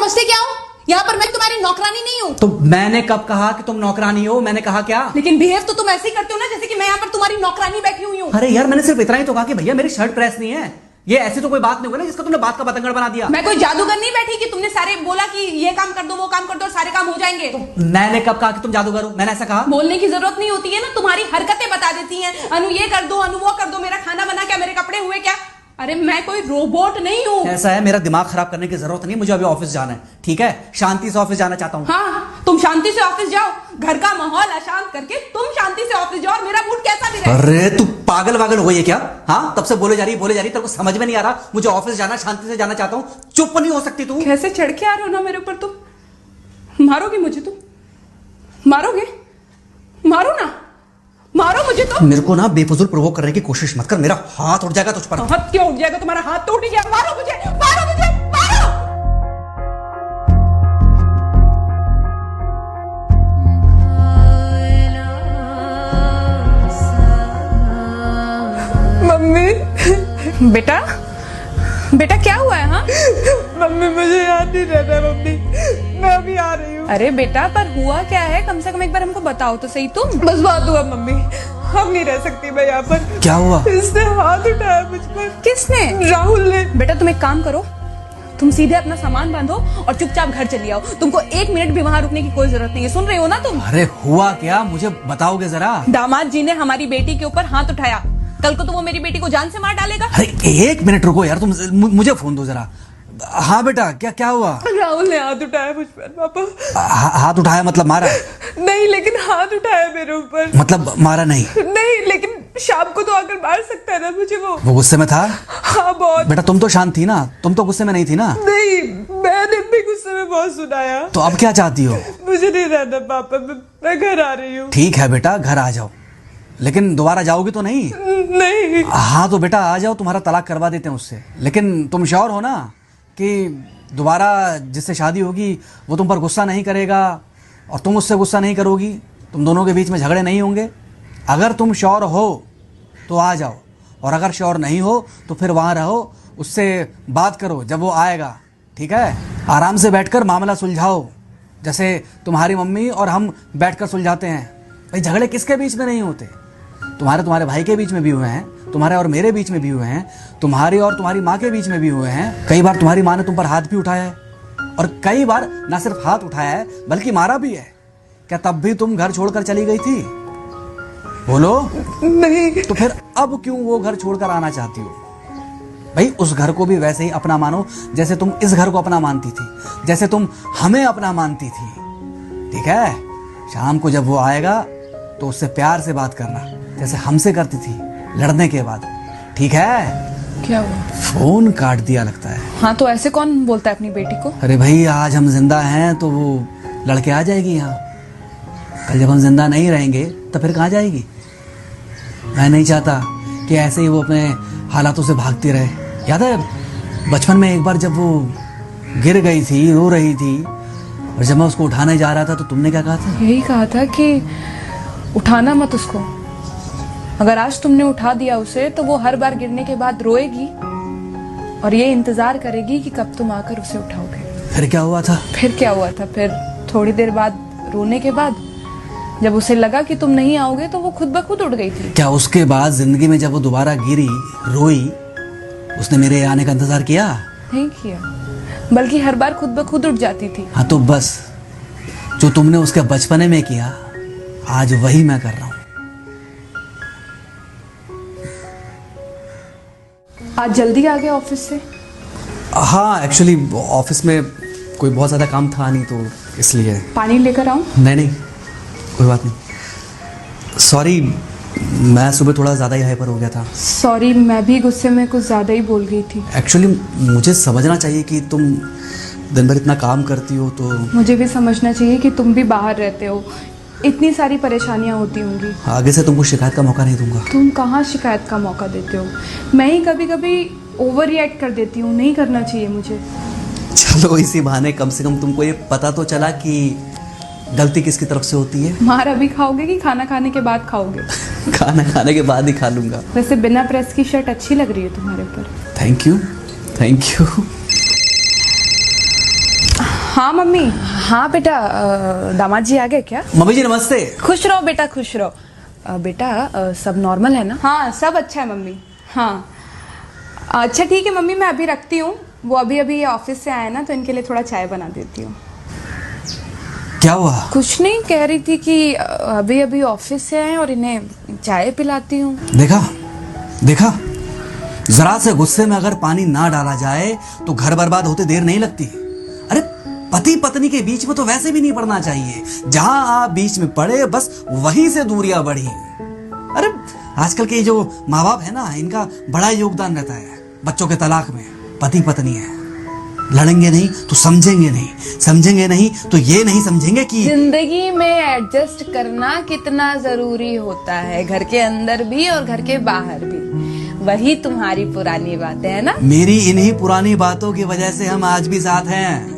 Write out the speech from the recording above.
समझते क्या हो? यहाँ पर मैं तुम्हारी नौकरानी नहीं हूँ। तो मैंने कब कहा कि तुम नौकरानी हो? मैंने कहा क्या? लेकिन बिहेव तो तुम ऐसे ही करते हो ना जैसे कि मैं यहाँ पर तुम्हारी नौकरानी बैठी हुई हूँ। अरे यार, मैंने सिर्फ इतना ही तो कहा कि भैया मेरी शर्ट प्रेस नहीं है। ये ऐसी तो कोई बात नहीं होगी ना जिसका तुमने बात का बतंगड़ बना दिया। मैं कोई जादूगर नहीं बैठी कि तुमने सारे बोला कि ये काम कर दो वो काम कर दो और सारे काम हो जाएंगे। मैंने कब कहा कि तुम जादूगर हो? मैंने ऐसा कहा? बोलने की जरूरत नहीं होती है ना, तुम्हारी हरकतें बता देती हैं। अनु ये कर दो, अनु वो कर दो, मेरा खाना बना क्या, मेरे कपड़े हुए क्या। अरे मैं कोई रोबोट नहीं हूँ। ऐसा है, मेरा दिमाग खराब करने की जरूरत नहीं, मुझे अभी ऑफिस जाना है। ठीक है, शांति से ऑफिस जाना चाहता हूँ। हाँ, तुम शांति से ऑफिस जाओ, घर का माहौल अशांत करके तुम शांति से ऑफिस जाओ और मेरा मूड कैसा भी रहे। अरे तू पागल वागल हो गई है क्या? हाँ, तब से बोले जा रही तेरे को समझ में नहीं आ रहा? मुझे ऑफिस जाना, शांति से जाना चाहता हूँ। चुप नहीं हो सकती तू? कैसे चढ़ के आ रहे हो ना मेरे ऊपर तुम। मारोगे मुझे? तुम मारोगे? मारो ना, मारो मुझे। तो मेरे को ना बेफजूल प्रोवोक करने की कोशिश मत कर, मेरा हाथ उठ जाएगा तुझ पर। हाथ क्यों उठ जाएगा? तुम्हारा हाथ तो उठ ही गया। मारो मुझे, मारो मुझे, मारो। मम्मी, बेटा बेटा क्या हुआ है? हाँ मम्मी मुझे याद नहीं रहता। मम्मी मैं अभी आ रही हूँ। अरे बेटा, पर हुआ क्या है? कम से कम एक बार हमको बताओ तो सही। तुम बस बात हुआ मम्मी, हम नहीं रह सकती मैं यहाँ पर। क्या हुआ? इसने हाथ उठाया मुझ पर। किसने? राहुल ने। बेटा तुम एक काम करो, तुम सीधे अपना सामान बांधो और चुपचाप घर चली आओ। तुमको एक मिनट भी वहां रुकने की कोई जरूरत नहीं है। सुन रहे हो ना तुम? अरे हुआ क्या, मुझे बताओगे जरा? दामाद जी ने हमारी बेटी के ऊपर हाथ उठाया। कल को तो वो मेरी बेटी को जान से मार डालेगा। अरे एक मिनट रुको यार, तुम मुझे फोन दो जरा। हाँ बेटा, क्या हुआ? राहुल ने हाथ उठाया मुझ पर पापा। हाथ उठाया मतलब मारा? नहीं, लेकिन हाथ उठाया मेरे ऊपर। मतलब मारा नहीं? नहीं, लेकिन शाम को तो आकर मार सकता है ना मुझे वो गुस्से में था? हाँ बहुत। बेटा तुम तो शांत थी ना, तुम तो गुस्से में नहीं थी ना? नहीं, मैंने भी गुस्से में बहुत सुनाया। तो अब क्या चाहती हो? मुझे नहीं रहना पापा, मैं घर आ रही हूँ। ठीक है बेटा, घर आ जाओ, लेकिन दोबारा जाओगी तो नहीं? नहीं। हाँ तो बेटा आ जाओ, तुम्हारा तलाक करवा देते हैं उससे। लेकिन तुम श्योर हो ना कि दोबारा जिससे शादी होगी वो तुम पर गुस्सा नहीं करेगा और तुम उससे गुस्सा नहीं करोगी, तुम दोनों के बीच में झगड़े नहीं होंगे? अगर तुम श्योर हो तो आ जाओ, और अगर श्योर नहीं हो तो फिर वहाँ रहो, उससे बात करो जब वो आएगा। ठीक है, आराम से बैठकर मामला सुलझाओ, जैसे तुम्हारी मम्मी और हम बैठकर सुलझाते हैं। भाई झगड़े किसके बीच में नहीं होते? तुम्हारे भाई के बीच में भी हुए हैं, तुम्हारे और मेरे बीच में भी हुए हैं, तुम्हारी और तुम्हारी माँ के बीच में भी हुए हैं। कई बार तुम्हारी माँ ने तुम पर हाथ भी उठाया है, और कई बार ना सिर्फ हाथ उठाया है बल्कि मारा भी है। क्या तब भी तुम घर छोड़कर चली गई थी? बोलो। नहीं। तो फिर अब क्यों वो घर छोड़कर आना चाहती हो? भाई उस घर को भी वैसे ही अपना मानो जैसे तुम इस घर को अपना मानती थी, जैसे तुम हमें अपना मानती थी। ठीक है, शाम को जब वो आएगा तो उससे प्यार से बात करना, जैसे हमसे करती थी लड़ने के बाद। ठीक है? क्या हुआ? फोन काट दिया लगता है। हाँ तो ऐसे कौन बोलता है अपनी बेटी को? अरे भाई आज हम जिंदा हैं तो वो लड़के आ जाएगी यहाँ, कल जब हम जिंदा नहीं रहेंगे तो फिर कहाँ जाएगी? मैं नहीं चाहता कि ऐसे ही वो अपने हालातों से भागती रहे। याद है बचपन में एक बार जब वो गिर गई थी, रो रही थी, और जब मैं उसको उठाने जा रहा था तो तुमने क्या कहा था? यही कहा था कि उठाना मत उसको। अगर आज तुमने उठा दिया उसे तो वो हर बार गिरने के बाद रोएगी और ये इंतजार करेगी कि कब तुम आकर उसे उठाओगे। फिर क्या हुआ था? फिर क्या हुआ था? फिर थोड़ी देर बाद रोने के बाद जब उसे लगा कि तुम नहीं आओगे तो वो खुद ब खुद उठ गई थी। क्या उसके बाद जिंदगी में जब वो दोबारा गिरी, रोई, उसने मेरे आने का इंतजार किया? नहीं किया, बल्कि हर बार खुद ब खुद उठ जाती थी। हाँ तो बस जो तुमने उसके बचपने में किया आज वही मैं कर रहा हूँ। आज जल्दी आ गए ऑफिस से? हाँ एक्चुअली ऑफिस में कोई बहुत ज़्यादा काम था नहीं तो इसलिए। पानी लेकर आऊं? नहीं कोई बात नहीं, सॉरी मैं सुबह थोड़ा ज़्यादा ही हाइपर हो गया था। सॉरी, मैं भी गुस्से में कुछ ज़्यादा ही बोल गई थी। एक्चुअली मुझे समझना चाहिए कि तुम दिन भर इतना काम करती हो तो मुझे भी समझना चाहिए कि तुम भी बाहर रहते हो, इतनी सारी परेशानियां होती होंगी। आगे से तुमको शिकायत का मौका नहीं दूंगा। तुम कहाँ शिकायत का मौका देते हो? मैं ही कभी कभी ओवर रिएक्ट कर देती हूँ, नहीं करना चाहिए मुझे। चलो इसी बहाने कम से कम तुमको ये पता तो चला कि गलती किसकी तरफ से होती है। मार अभी खाओगे कि खाना खाने के बाद खाओगे? खाना खाने के बाद ही खा लूंगा। वैसे बिना प्रेस की शर्ट अच्छी लग रही है तुम्हारे ऊपर। Thank you. हाँ मम्मी। हाँ बेटा, दामाद जी आ गए क्या? मम्मी जी नमस्ते। खुश रहो बेटा, खुश रहो। बेटा सब नॉर्मल है ना? हाँ सब अच्छा है मम्मी। हाँ अच्छा ठीक है मम्मी, मैं अभी रखती हूँ। वो अभी अभी ऑफिस से आए ना, तो इनके लिए थोड़ा चाय बना देती हूँ। क्या हुआ? कुछ नहीं, कह रही थी कि अभी अभी ऑफिस से आए और इन्हें चाय पिलाती हूँ। देखा देखा, जरा से गुस्से में अगर पानी ना डाला जाए तो घर बर्बाद होते देर नहीं लगती। अरे पति पत्नी के बीच में तो वैसे भी नहीं पड़ना चाहिए। जहां आप बीच में पड़े बस वहीं से दूरियां बढ़ी। अरे आजकल के जो माँ बाप है ना, इनका बड़ा योगदान रहता है बच्चों के तलाक में। पति पत्नी है, लड़ेंगे नहीं तो समझेंगे नहीं, समझेंगे नहीं तो ये नहीं समझेंगे कि जिंदगी में एडजस्ट करना कितना जरूरी होता है, घर के अंदर भी और घर के बाहर भी। वही तुम्हारी पुरानी बातें है ना। मेरी इन्हीं पुरानी बातों की वजह से हम आज भी साथ हैं।